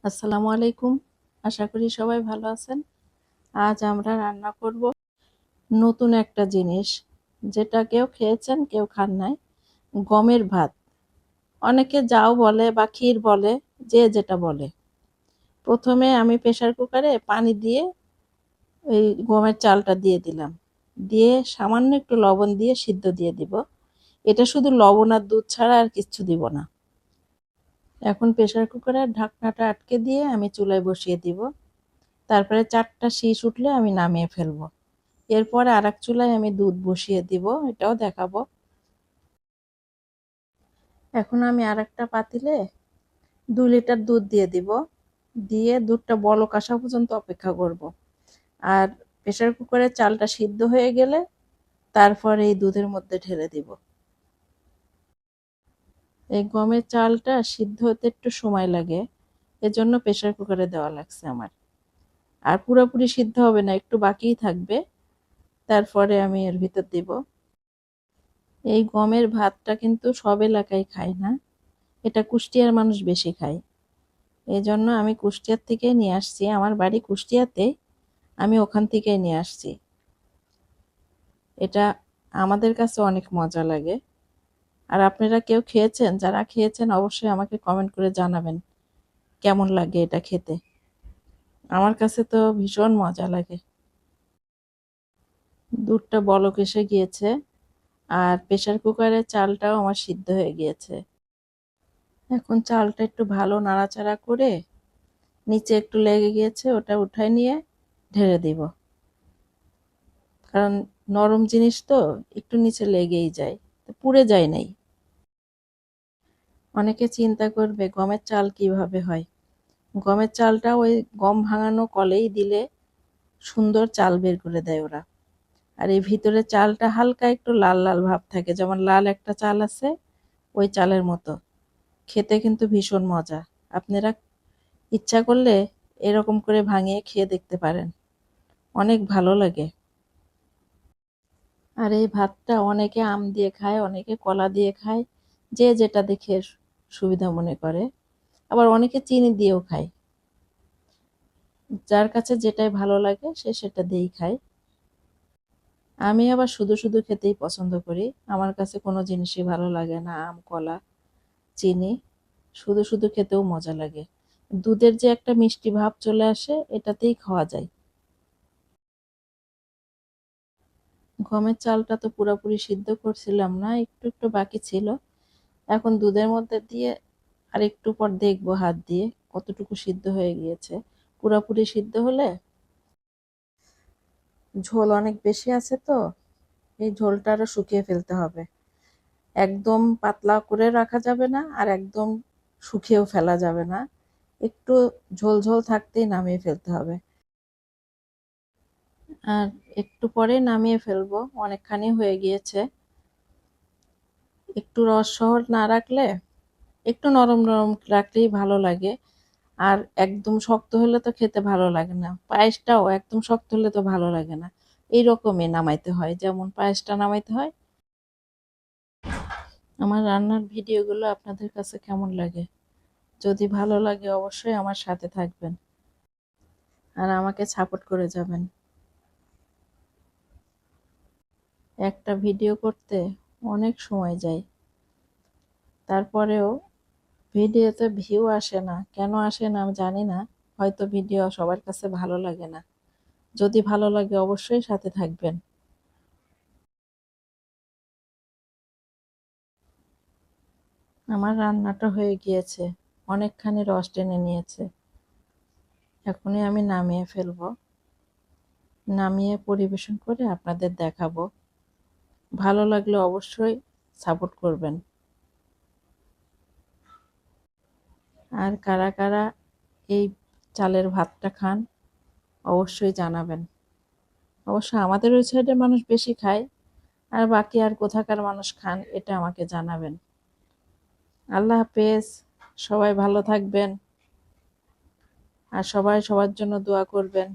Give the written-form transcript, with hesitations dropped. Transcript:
আসসালামু আলাইকুম। আশা করি সবাই ভালো আছেন। আজ আমরা রান্না করব নতুন একটা জিনিস, যেটা কেউ খেয়েছেন কেউ খান নাই। গমের ভাত। অনেকে যাও বলে বা ক্ষীর বলে, যে যেটা বলে। প্রথমে আমি প্রেসার কুকারে পানি দিয়ে ওই গমের চালটা দিয়ে দিলাম, দিয়ে সামান্য একটু লবণ দিয়ে সিদ্ধ দিয়ে দিব। এটা শুধু লবণ আর দুধ ছাড়া আর কিচ্ছু দিব না। এখন প্রেসার কুকারের ঢাকনাটা আটকে দিয়ে আমি চুলায় বসিয়ে দিব। তারপরে 4টা শীষ উঠলে আমি নামিয়ে ফেলবো। এরপরে আরেক চুলায় আমি দুধ বসিয়ে দিব, এটাও দেখাবো। এখন আমি আরেকটা পাতিলে 2 লিটার দুধ দিয়ে দিব, দিয়ে দুধটা বলক আসা পর্যন্ত অপেক্ষা করব। আর প্রেসার কুকারে চালটা সিদ্ধ হয়ে গেলে তারপরে এই দুধের মধ্যে ঢেলে দিব। এই গমের চালটা সিদ্ধ হতে একটু সময় লাগে, এজন্য প্রেসার কুকারে দেওয়া লাগছে আমার। আর পুরোপুরি সিদ্ধ হবে না, একটু বাকিই থাকবে। তারপরে আমি এর ভিতর দিব। এই গমের ভাতটা কিন্তু সব এলাকায় খায় না, এটা কুষ্টিয়ার মানুষ বেশি খায়। এই জন্য আমি কুষ্টিয়ার থেকে নিয়ে আসছি, আমার বাড়ি কুষ্টিয়াতে, আমি ওখান থেকে নিয়ে আসছি। এটা আমাদের কাছে অনেক মজা লাগে। আর আপনারা কেউ খেয়েছেন? যারা খেয়েছেন অবশ্যই আমাকে কমেন্ট করে জানাবেন কেমন লাগে এটা খেতে। আমার কাছে তো ভীষণ মজা লাগে। দুধটা বলক এসে গিয়েছে, আর প্রেসার কুকারের চালটাও আমার সিদ্ধ হয়ে গিয়েছে। এখন চালটা একটু ভালো নাড়াচাড়া করে, নিচে একটু লেগে গিয়েছে ওটা উঠায় নিয়ে ঢেলে দিব। কারণ নরম জিনিস তো একটু নিচে লেগেই যায়, তো পুড়ে যায় নাই। অনেকে চিন্তা করবে গমের চাল কিভাবে হয়। গমের চালটা ওই গম ভাঙানো কলেই দিলে সুন্দর চাল বের করে দেয় ওরা। আর এই ভিতরে চালটা হালকা একটু লাল লাল ভাব থাকে, যেমন লাল একটা চাল আছে ওই চালের মতো। খেতে কিন্তু ভীষণ মজা। আপনারা ইচ্ছা করলে এরকম করে ভাঙিয়ে খেয়ে দেখতে পারেন, অনেক ভালো লাগে। আর এই ভাতটা অনেকে আম দিয়ে খায়, অনেকে কলা দিয়ে খায়, যে যেটা দেখে সুবিধা মনে করে। আবার অনেকে চিনি দিয়েও খায়। যার কাছে যেটাই ভালো লাগে সে সেটা দিয়েই খায়। আমি আবার শুধু শুধু খেতেই পছন্দ করি। আমার কাছে কোনো জিনিসই ভালো লাগে না, আম কলা চিনি, শুধু শুধু খেতেও মজা লাগে। দুধের যে একটা মিষ্টি ভাব চলে আসে, এটাতেই খাওয়া যায়। গমের চালটা তো পুরোপুরি সিদ্ধ করছিলাম না, একটু একটু বাকি ছিল। এখন দুধের মধ্যে দিয়ে আর একটু পর দেখবো হাত দিয়ে কতটুকু সিদ্ধ হয়ে গিয়েছে। পুরোপুরি সিদ্ধ হলে, ঝোল অনেক বেশি আছে তো, এই ঝোলটা আরো শুকিয়ে ফেলতে হবে। একদম পাতলা করে রাখা যাবে না, আর একদম শুকিয়েও ফেলা যাবে না। একটু ঝোল ঝোল থাকতেই নামিয়ে ফেলতে হবে। আর একটু পরে নামিয়ে ফেলবো, অনেকখানি হয়ে গিয়েছে। একটু রস সহ না রাখলে, একটু নরম নরম রাখলেই ভালো লাগে। আর একদম শক্ত হলে তো খেতে ভালো লাগে না, পায়েসটাও একদম শক্ত হলে তো ভালো লাগে না। এইরকমই নামাইতে হয়, যেমন পায়েসটা নামাইতে হয়। আমার রান্নার ভিডিওগুলো আপনাদের কাছে কেমন লাগে? যদি ভালো লাগে অবশ্যই আমার সাথে থাকবেন, আর আমাকে সাপোর্ট করে যাবেন। একটা ভিডিও করতে অনেক সময় যায়, তারপরেও ভিডিওতে ভিউ আসে না। কেন আসে না আমি জানি না, হয়তো ভিডিও সবার কাছে ভালো লাগে না। যদি ভালো লাগে অবশ্যই সাথে থাকবেন। আমার রান্নাটা হয়ে গিয়েছে, অনেকখানি রস টেনে নিয়েছে। এখনই আমি নামিয়ে ফেলবো, নামিয়ে পরিবেশন করে আপনাদের দেখাবো। ভালো লাগলে অবশ্যই সাপোর্ট করবেন। আর কারা কারা এই চালের ভাতটা খান অবশ্যই জানাবেন। অবশ্য আমাদের ওই সাইডের মানুষ বেশি খায়, আর বাকি আর কোথাকার মানুষ খান এটা আমাকে জানাবেন। আল্লাহ হাফেজ। সবাই ভালো থাকবেন, আর সবাই সবার জন্য দোয়া করবেন।